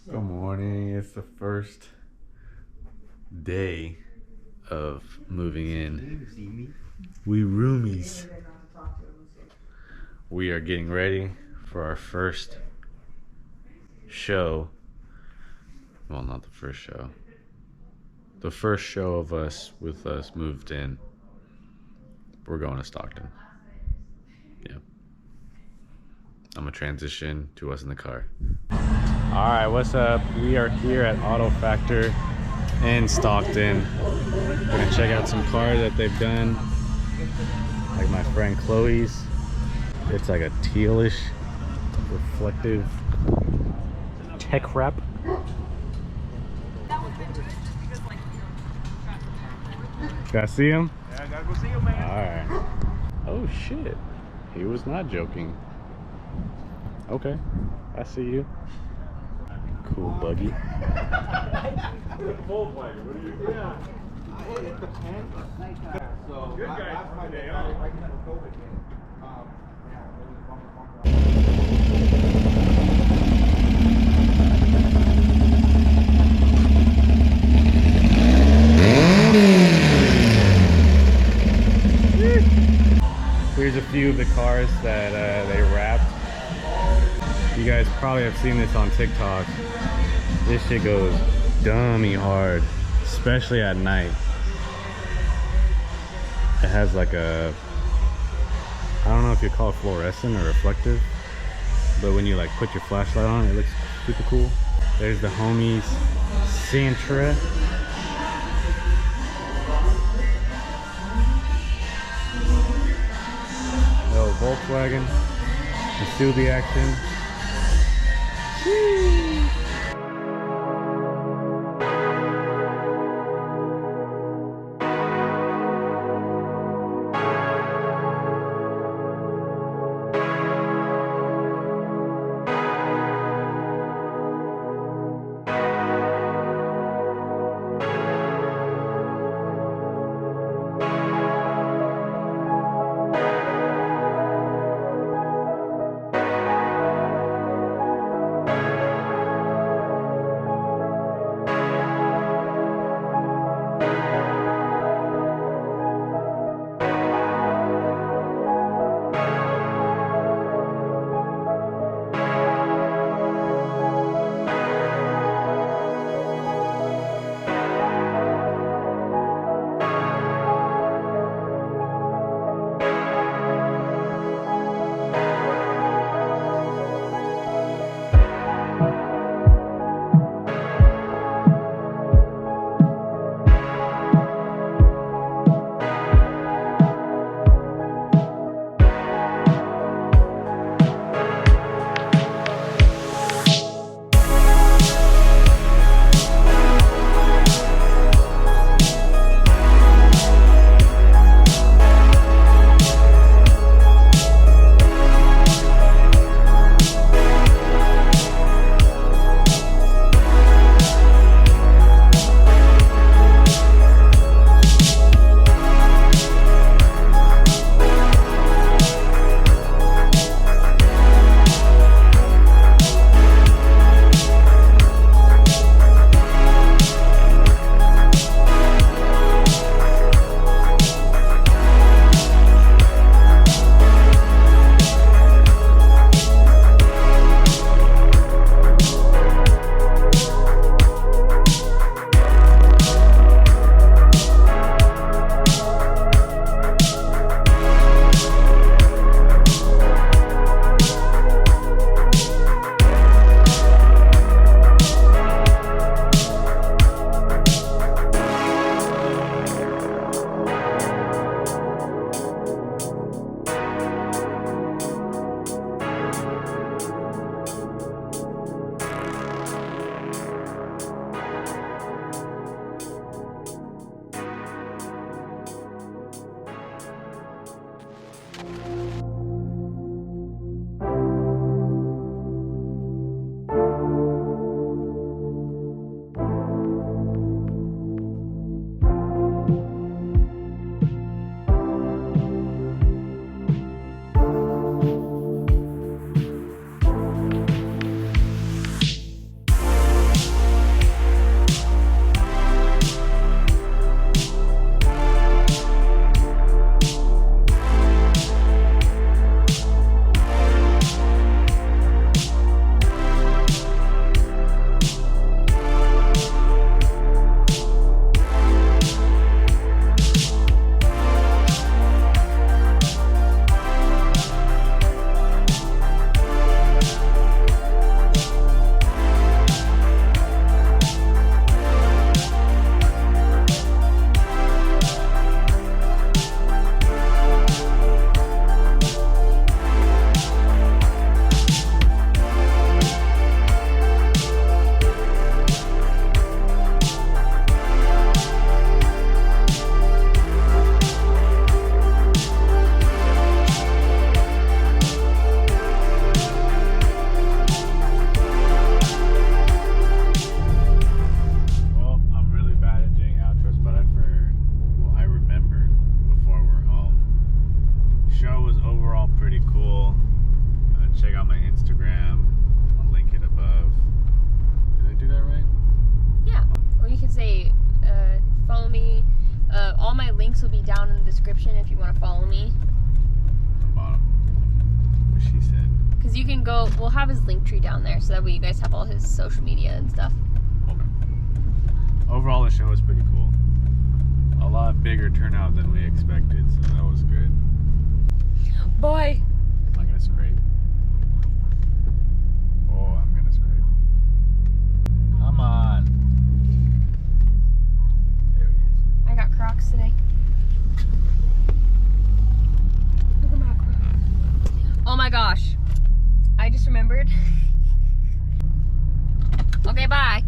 Good morning. It's the first day of moving in. We roomies. We are getting ready for our first show. Well, not the first show. The first show of us with us moved in. We're going to Stockton. Yeah. I'm gonna transition to us in the car. Alright, what's up? We are here at Auto Factor in Stockton. We're gonna check out some cars that they've done. Like my friend Chloe's. It's like a tealish, reflective tech wrap. Gotta see him? Yeah, I gotta go see him, man. Alright. Oh shit. He was not joking. Okay, I see you. Cool buggy. Good guy. Here's a few of the cars that they wrapped. You guys probably have seen this on TikTok. This shit goes dummy hard, especially at night. It has like a, I don't know if you call it fluorescent or reflective, but when you like put your flashlight on it, it looks super cool. There's the homies Sentra. Little Volkswagen. Let's do the action. description if you want to follow me. The bottom. What she said. Because you can go, we'll have his link tree down there so that way you guys have all his social media and stuff. Okay. Overall, the show was pretty cool. A lot bigger turnout than we expected, so that was good. Boy! I'm gonna scrape. Oh, I'm gonna scrape. Come on. There it is. I got Crocs today. Look at my Crocs. Oh my gosh. I just remembered. Okay, bye.